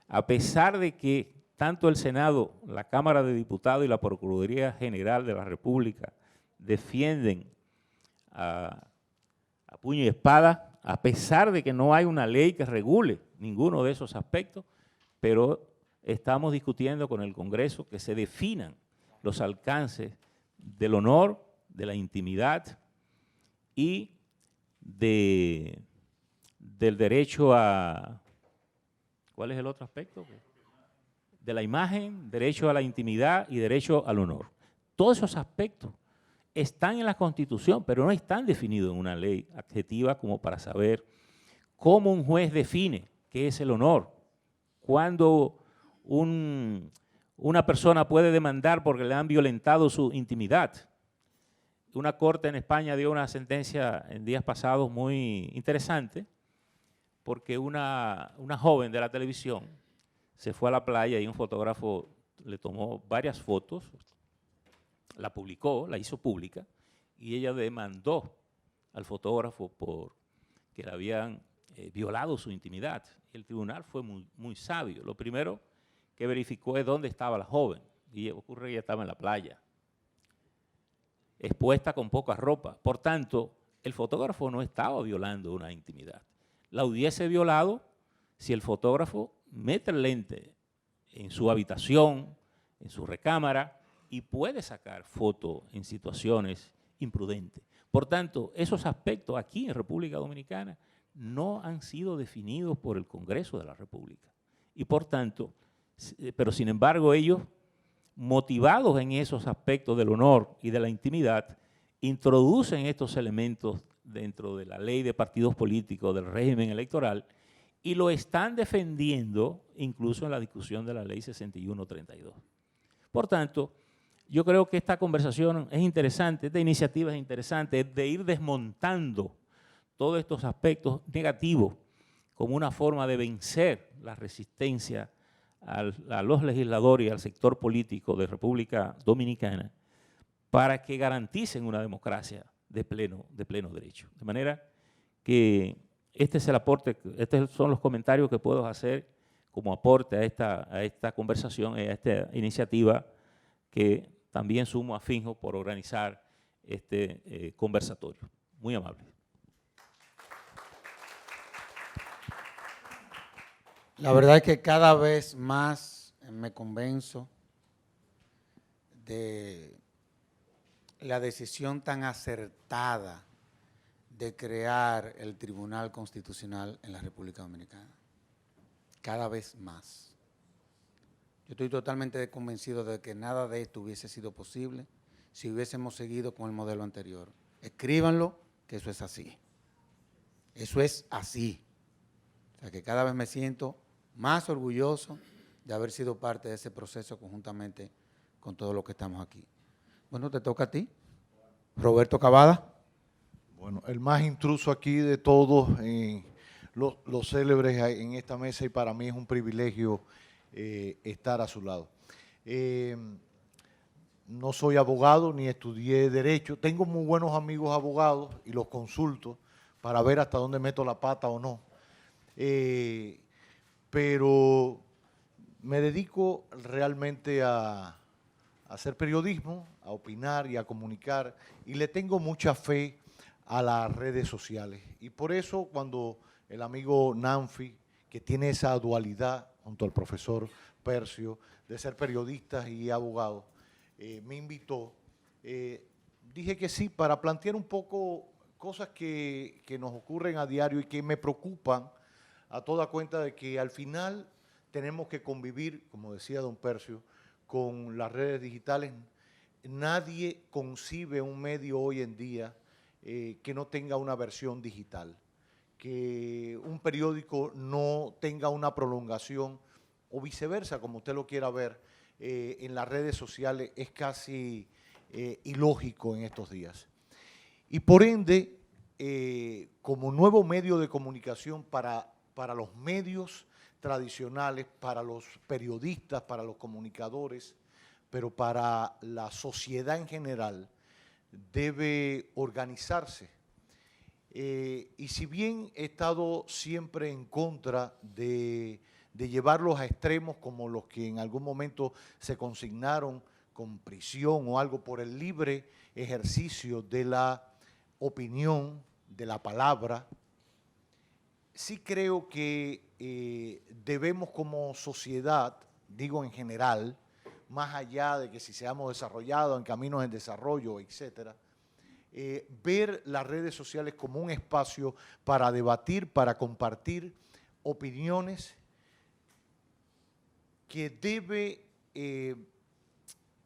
a pesar de que tanto el Senado, la Cámara de Diputados y la Procuraduría General de la República defienden a puño y espada, a pesar de que no hay una ley que regule ninguno de esos aspectos, pero estamos discutiendo con el Congreso que se definan los alcances del honor, de la intimidad y del derecho a… ¿Cuál es el otro aspecto? De la imagen, derecho a la intimidad y derecho al honor. Todos esos aspectos están en la Constitución, pero no están definidos en una ley adjetiva como para saber cómo un juez define qué es el honor, cuándo una persona puede demandar porque le han violentado su intimidad. Una corte en España dio una sentencia en días pasados muy interesante porque una joven de la televisión se fue a la playa y un fotógrafo le tomó varias fotos, la publicó, la hizo pública y ella demandó al fotógrafo por que le habían violado su intimidad. El tribunal fue muy sabio. Lo primero que verificó es dónde estaba la joven y ocurre que ella estaba en la playa, expuesta con poca ropa. Por tanto, el fotógrafo no estaba violando una intimidad. La hubiese violado si el fotógrafo mete el lente en su habitación, en su recámara, y puede sacar fotos en situaciones imprudentes. Por tanto, esos aspectos aquí en República Dominicana no han sido definidos por el Congreso de la República. Y por tanto, pero sin embargo ellos, motivados en esos aspectos del honor y de la intimidad, introducen estos elementos dentro de la ley de partidos políticos del régimen electoral y lo están defendiendo incluso en la discusión de la ley 6132. Por tanto, yo creo que esta conversación es interesante, esta iniciativa es interesante, de ir desmontando todos estos aspectos negativos como una forma de vencer la resistencia a los legisladores y al sector político de República Dominicana para que garanticen una democracia de pleno derecho. De manera que este es el aporte, estos son los comentarios que puedo hacer como aporte a esta conversación, a esta iniciativa que también sumo a Finjo por organizar este conversatorio. Muy amable. La verdad es que cada vez más me convenzo de la decisión tan acertada de crear el Tribunal Constitucional en la República Dominicana. Cada vez más. Yo estoy totalmente convencido de que nada de esto hubiese sido posible si hubiésemos seguido con el modelo anterior. Escríbanlo, que eso es así. Eso es así. O sea, que cada vez me siento más orgulloso de haber sido parte de ese proceso conjuntamente con todos los que estamos aquí. Bueno, te toca a ti, Roberto Cavada. Bueno, el más intruso aquí de todos, los célebres en esta mesa, y para mí es un privilegio estar a su lado. No soy abogado ni estudié Derecho, tengo muy buenos amigos abogados y los consulto para ver hasta dónde meto la pata o no. Pero me dedico realmente a hacer periodismo, a opinar y a comunicar, y le tengo mucha fe a las redes sociales. Y por eso cuando el amigo Nanfi, que tiene esa dualidad junto al profesor Percio, de ser periodista y abogado, me invitó, dije que sí, para plantear un poco cosas que nos ocurren a diario y que me preocupan a toda cuenta de que al final tenemos que convivir, como decía don Percio, con las redes digitales. Nadie concibe un medio hoy en día que no tenga una versión digital, que un periódico no tenga una prolongación o viceversa, como usted lo quiera ver, en las redes sociales es casi ilógico en estos días. Y por ende, como nuevo medio de comunicación para los medios tradicionales, para los periodistas, para los comunicadores, pero para la sociedad en general, debe organizarse. Y si bien he estado siempre en contra de llevarlos a extremos como los que en algún momento se consignaron con prisión o algo por el libre ejercicio de la opinión, de la palabra, sí creo que debemos como sociedad, digo en general, más allá de que si seamos desarrollados en caminos en desarrollo, etcétera, ver las redes sociales como un espacio para debatir, para compartir opiniones que debe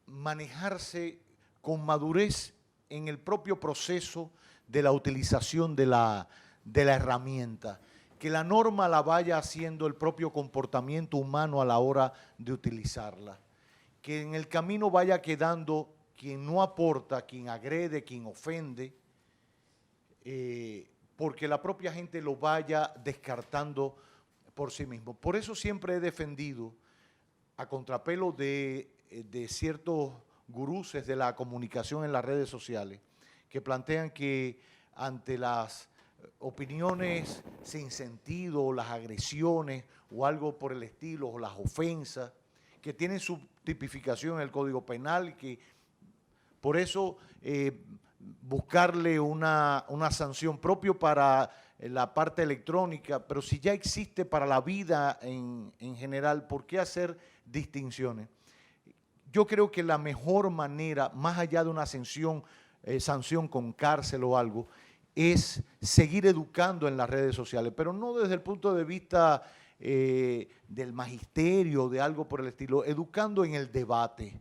manejarse con madurez en el propio proceso de la utilización de la herramienta, que la norma la vaya haciendo el propio comportamiento humano a la hora de utilizarla, que en el camino vaya quedando quien no aporta, quien agrede, quien ofende, porque la propia gente lo vaya descartando por sí mismo. Por eso siempre he defendido, a contrapelo de ciertos guruses de la comunicación en las redes sociales, que plantean que ante las opiniones sin sentido, las agresiones o algo por el estilo, o las ofensas, que tienen su tipificación en el Código Penal, y que por eso buscarle una sanción propio para la parte electrónica, pero si ya existe para la vida en general, ¿por qué hacer distinciones? Yo creo que la mejor manera, más allá de una sanción con cárcel o algo, es seguir educando en las redes sociales, pero no desde el punto de vista del magisterio, de algo por el estilo, educando en el debate.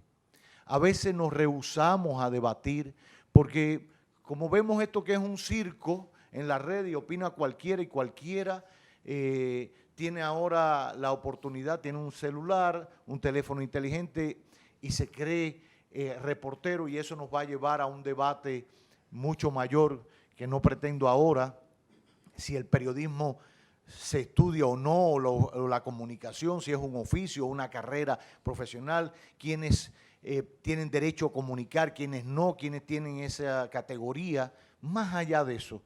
A veces nos rehusamos a debatir porque como vemos esto que es un circo en la red y opina cualquiera y cualquiera, tiene ahora la oportunidad, tiene un celular, un teléfono inteligente y se cree reportero, y eso nos va a llevar a un debate mucho mayor que no pretendo ahora, si el periodismo se estudia o no, o la comunicación, si es un oficio o una carrera profesional, quienes tienen derecho a comunicar, quienes no, quienes tienen esa categoría. Más allá de eso,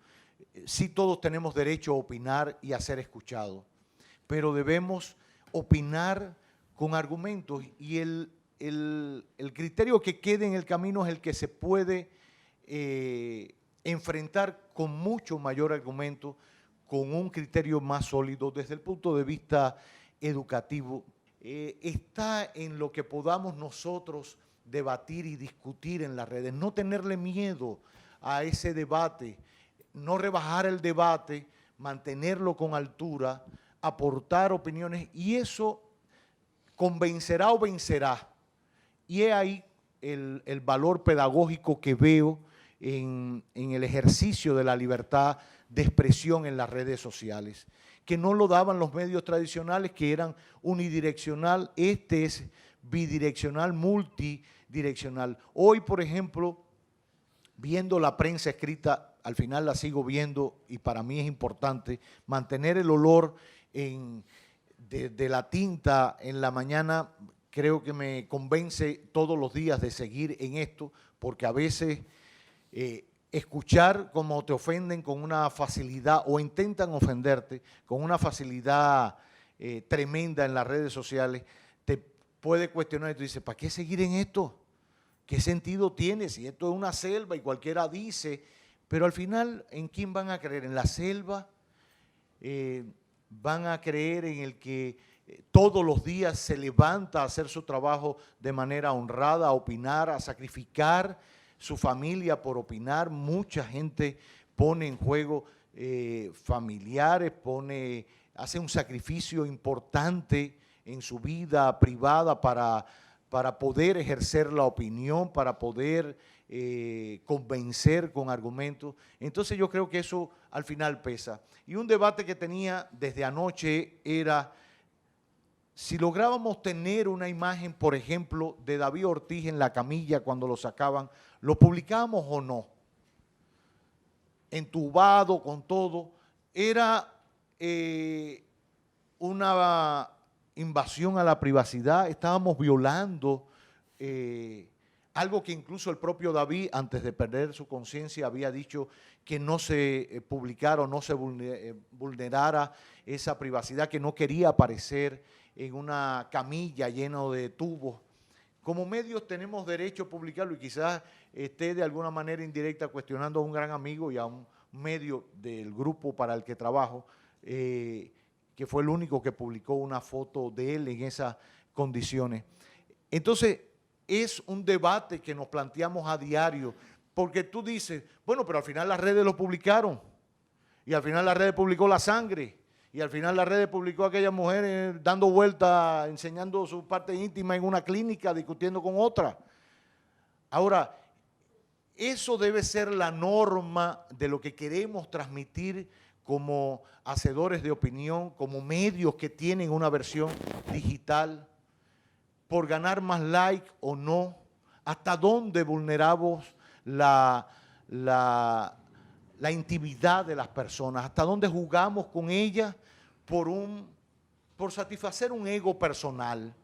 sí todos tenemos derecho a opinar y a ser escuchados, pero debemos opinar con argumentos, y el criterio que quede en el camino es el que se puede enfrentar con mucho mayor argumento, con un criterio más sólido desde el punto de vista educativo. Está en lo que podamos nosotros debatir y discutir en las redes, no tenerle miedo a ese debate, no rebajar el debate, mantenerlo con altura, aportar opiniones, y eso convencerá o vencerá. Y es ahí el valor pedagógico que veo en el ejercicio de la libertad de expresión en las redes sociales, que no lo daban los medios tradicionales, que eran unidireccional. Este es bidireccional, multidireccional. Hoy, por ejemplo, viendo la prensa escrita, al final la sigo viendo, y para mí es importante mantener el olor de la tinta en la mañana. Creo que me convence todos los días de seguir en esto, porque a veces escuchar cómo te ofenden con una facilidad, o intentan ofenderte con una facilidad tremenda en las redes sociales, te puede cuestionar y tú dices, ¿para qué seguir en esto? ¿Qué sentido tiene si esto es una selva y cualquiera dice? Pero al final, ¿en quién van a creer? ¿En la selva? ¿Van a creer en el que todos los días se levanta a hacer su trabajo de manera honrada, a opinar, a sacrificar su familia por opinar? Mucha gente pone en juego familiares, hace un sacrificio importante en su vida privada para poder ejercer la opinión, para poder convencer con argumentos. Entonces yo creo que eso al final pesa. Y un debate que tenía desde anoche era si lográbamos tener una imagen, por ejemplo, de David Ortiz en la camilla cuando lo sacaban, ¿lo publicábamos o no? Entubado con todo. Era una invasión a la privacidad, estábamos violando algo que incluso el propio David, antes de perder su conciencia, había dicho que no se publicara o no se vulnerara esa privacidad, que no quería aparecer en una camilla llena de tubos. Como medios tenemos derecho a publicarlo y quizás esté de alguna manera indirecta cuestionando a un gran amigo y a un medio del grupo para el que trabajo, que fue el único que publicó una foto de él en esas condiciones. Entonces, es un debate que nos planteamos a diario, porque tú dices, bueno, pero al final las redes lo publicaron, y al final las redes publicó la sangre, y al final las redes publicó a aquella mujer dando vueltas, enseñando su parte íntima en una clínica, discutiendo con otra. Ahora, eso debe ser la norma de lo que queremos transmitir como hacedores de opinión, como medios que tienen una versión digital, por ganar más like o no, hasta dónde vulneramos la intimidad de las personas, hasta dónde jugamos con ellas por satisfacer un ego personal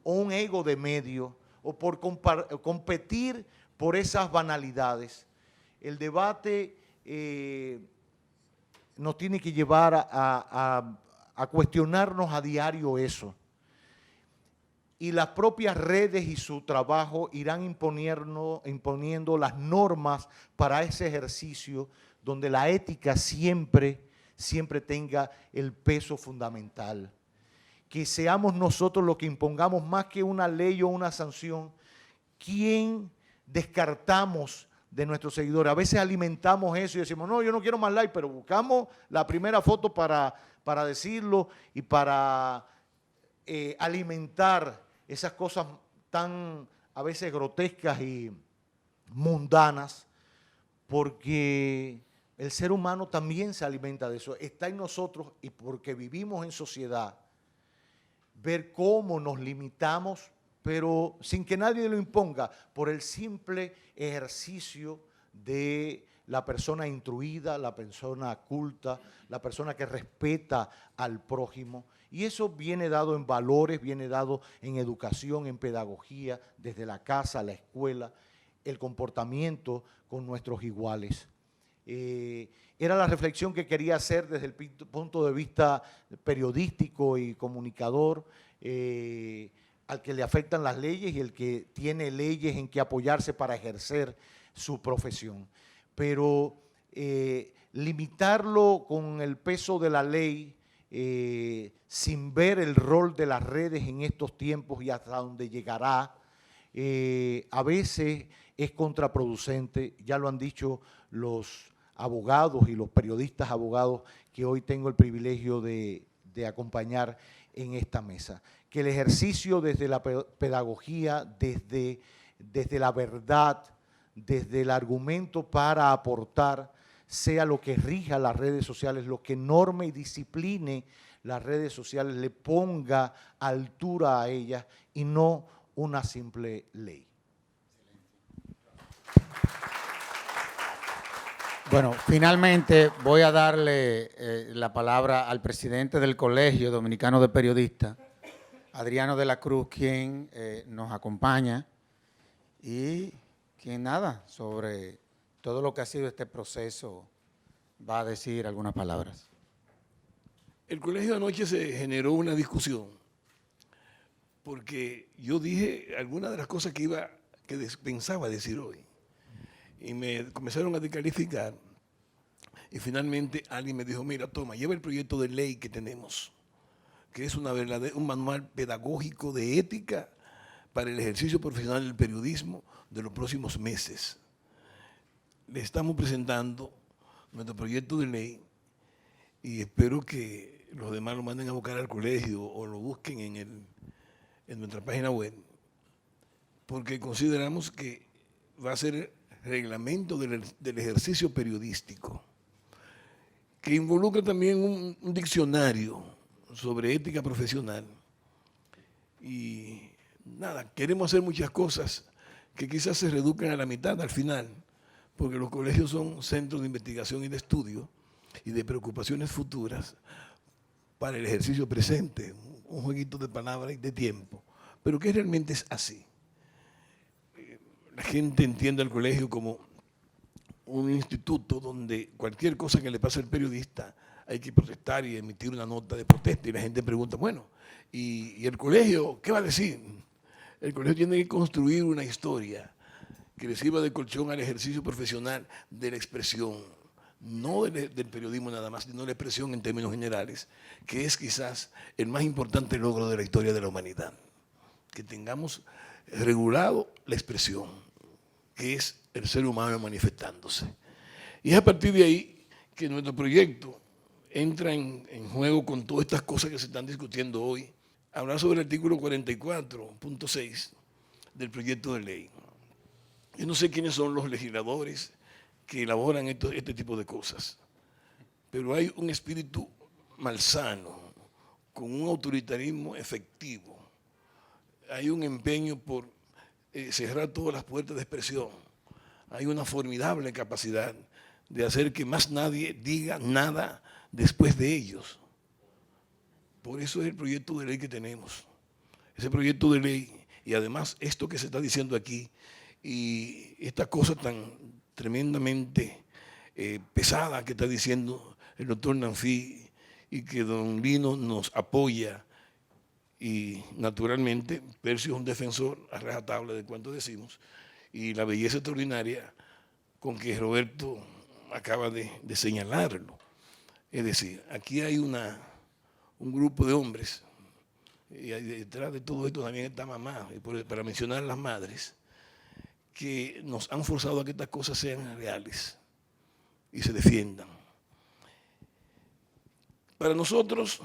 o un ego de medio o por competir por esas banalidades. El debate nos tiene que llevar a cuestionarnos a diario eso. Y las propias redes y su trabajo irán imponiendo las normas para ese ejercicio donde la ética siempre tenga el peso fundamental. Que seamos nosotros los que impongamos más que una ley o una sanción, ¿quién descartamos de nuestros seguidores? A veces alimentamos eso y decimos, no, yo no quiero más like, pero buscamos la primera foto para decirlo y para alimentar esas cosas tan a veces grotescas y mundanas, porque el ser humano también se alimenta de eso. Está en nosotros y porque vivimos en sociedad, ver cómo nos limitamos, pero sin que nadie lo imponga, por el simple ejercicio de la persona instruida, la persona culta, la persona que respeta al prójimo. Y eso viene dado en valores, viene dado en educación, en pedagogía, desde la casa, la escuela, el comportamiento con nuestros iguales. Era la reflexión que quería hacer desde el punto de vista periodístico y comunicador, al que le afectan las leyes y el que tiene leyes en que apoyarse para ejercer su profesión. Pero limitarlo con el peso de la ley, sin ver el rol de las redes en estos tiempos y hasta dónde llegará, a veces es contraproducente. Ya lo han dicho los abogados y los periodistas abogados que hoy tengo el privilegio de acompañar en esta mesa. Que el ejercicio desde la pedagogía, desde la verdad, desde el argumento para aportar, sea lo que rija las redes sociales, lo que norme y discipline las redes sociales, le ponga altura a ellas y no una simple ley. Bueno, finalmente voy a darle la palabra al presidente del Colegio Dominicano de Periodistas, Adriano de la Cruz, quien nos acompaña y quien nada sobre todo lo que ha sido este proceso va a decir algunas palabras. El colegio anoche se generó una discusión porque yo dije algunas de las cosas que pensaba decir hoy y me comenzaron a descalificar y finalmente alguien me dijo, mira, toma, lleva el proyecto de ley que tenemos, que es un manual pedagógico de ética para el ejercicio profesional del periodismo de los próximos meses. Le estamos presentando nuestro proyecto de ley, y espero que los demás lo manden a buscar al colegio o lo busquen en nuestra página web, porque consideramos que va a ser reglamento del ejercicio periodístico, que involucra también un diccionario sobre ética profesional. Y nada, queremos hacer muchas cosas que quizás se reduzcan a la mitad al final, porque los colegios son centros de investigación y de estudio y de preocupaciones futuras para el ejercicio presente, un jueguito de palabras y de tiempo, pero que realmente es así. La gente entiende al colegio como un instituto donde cualquier cosa que le pase al periodista hay que protestar y emitir una nota de protesta, y la gente pregunta, bueno, ¿y el colegio qué va a decir? El colegio tiene que construir una historia que le sirva de colchón al ejercicio profesional de la expresión, no del periodismo nada más, sino la expresión en términos generales, que es quizás el más importante logro de la historia de la humanidad, que tengamos regulado la expresión, que es el ser humano manifestándose. Y es a partir de ahí que nuestro proyecto entra en juego con todas estas cosas que se están discutiendo hoy. Hablar sobre el artículo 44.6 del proyecto de ley. Yo no sé quiénes son los legisladores que elaboran este tipo de cosas, pero hay un espíritu malsano, con un autoritarismo efectivo. Hay un empeño por cerrar todas las puertas de expresión. Hay una formidable capacidad de hacer que más nadie diga nada después de ellos. Por eso es el proyecto de ley que tenemos. Ese proyecto de ley, y además esto que se está diciendo aquí, y esta cosa tan tremendamente pesada que está diciendo el doctor Nanfí, y que don Lino nos apoya, y naturalmente Percio es un defensor a rajatabla de cuanto decimos, y la belleza extraordinaria con que Roberto acaba de señalarlo. Es decir, aquí hay un grupo de hombres, y detrás de todo esto también está mamá, para mencionar a las madres, que nos han forzado a que estas cosas sean reales y se defiendan. Para nosotros,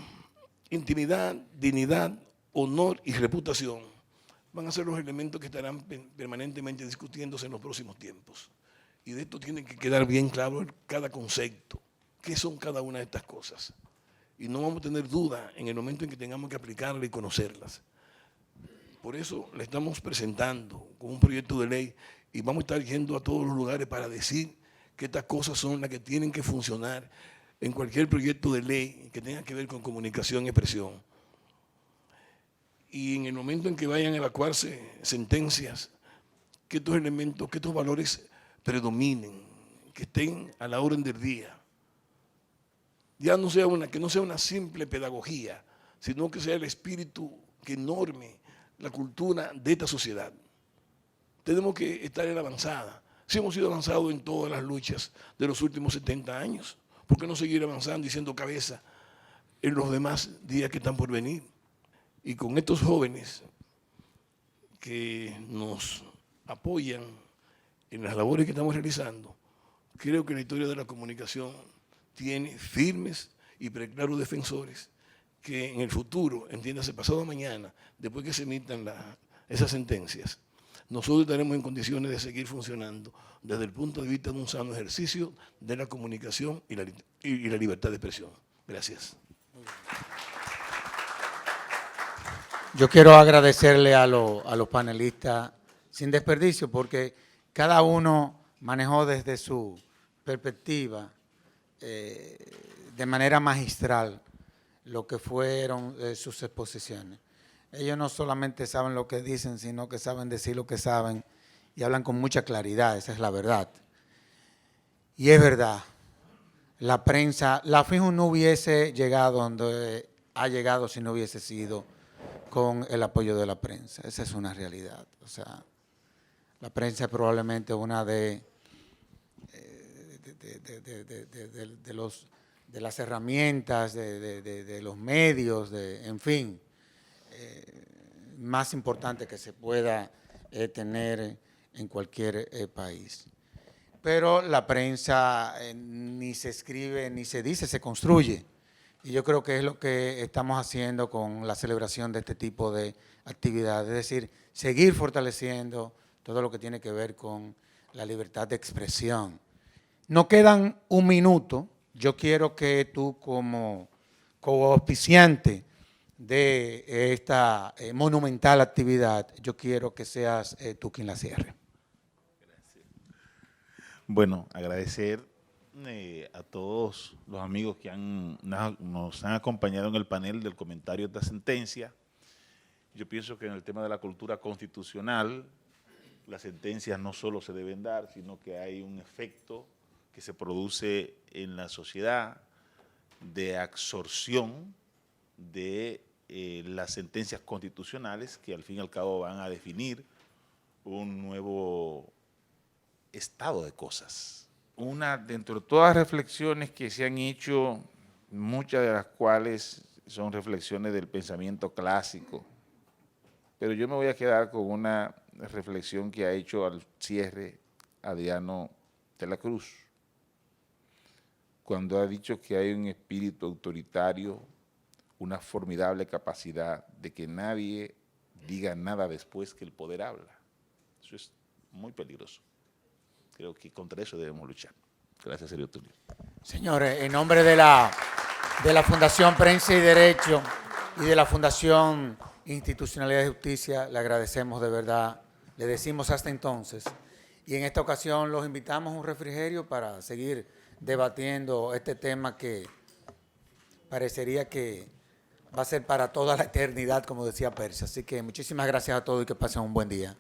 intimidad, dignidad, honor y reputación van a ser los elementos que estarán permanentemente discutiéndose en los próximos tiempos. Y de esto tiene que quedar bien claro cada concepto, qué son cada una de estas cosas. Y no vamos a tener duda en el momento en que tengamos que aplicarlas y conocerlas. Por eso le estamos presentando con un proyecto de ley y vamos a estar yendo a todos los lugares para decir que estas cosas son las que tienen que funcionar en cualquier proyecto de ley que tenga que ver con comunicación y expresión. Y en el momento en que vayan a evacuarse sentencias, que estos elementos, que estos valores predominen, que estén a la orden del día. Ya no sea que no sea una simple pedagogía, sino que sea el espíritu que norme la cultura de esta sociedad. Tenemos que estar en la avanzada. Si hemos sido avanzados en todas las luchas de los últimos 70 años, ¿por qué no seguir avanzando y siendo cabeza en los demás días que están por venir? Y con estos jóvenes que nos apoyan en las labores que estamos realizando, creo que la historia de la comunicación tiene firmes y preclaros defensores que en el futuro, entiéndase pasado mañana, después que se emitan esas sentencias, nosotros estaremos en condiciones de seguir funcionando desde el punto de vista de un sano ejercicio de la comunicación y la libertad de expresión. Gracias. Yo quiero agradecerle a los panelistas sin desperdicio, porque cada uno manejó desde su perspectiva de manera magistral lo que fueron sus exposiciones. Ellos no solamente saben lo que dicen, sino que saben decir lo que saben y hablan con mucha claridad, esa es la verdad. Y es verdad, la prensa, la FIJUN no hubiese llegado donde ha llegado si no hubiese sido con el apoyo de la prensa. Esa es una realidad. O sea, la prensa es probablemente una de las herramientas, de los medios, en fin, más importante que se pueda tener en cualquier país. pero la prensa ni se escribe, ni se dice, se construye. Y yo creo que es lo que estamos haciendo con la celebración de este tipo de actividades, es decir, seguir fortaleciendo todo lo que tiene que ver con la libertad de expresión. Nos quedan un minuto. Yo quiero que tú, como coauspiciante de esta monumental actividad, yo quiero que seas tú quien la cierre. Bueno, agradecer a todos los amigos que nos han acompañado en el panel del comentario de esta sentencia. Yo pienso que en el tema de la cultura constitucional, las sentencias no solo se deben dar, sino que hay un efecto que se produce en la sociedad de absorción de las sentencias constitucionales que al fin y al cabo van a definir un nuevo estado de cosas. Dentro de todas las reflexiones que se han hecho, muchas de las cuales son reflexiones del pensamiento clásico, pero yo me voy a quedar con una reflexión que ha hecho al cierre Adriano de la Cruz, cuando ha dicho que hay un espíritu autoritario, una formidable capacidad de que nadie diga nada después que el poder habla. Eso es muy peligroso. Creo que contra eso debemos luchar. Gracias, Sergio Tulio. Señores, en nombre de la Fundación Prensa y Derecho y de la Fundación Institucionalidad y Justicia, le agradecemos de verdad, le decimos hasta entonces. Y en esta ocasión los invitamos a un refrigerio para seguir debatiendo este tema que parecería que va a ser para toda la eternidad, como decía Persia. Así que muchísimas gracias a todos y que pasen un buen día.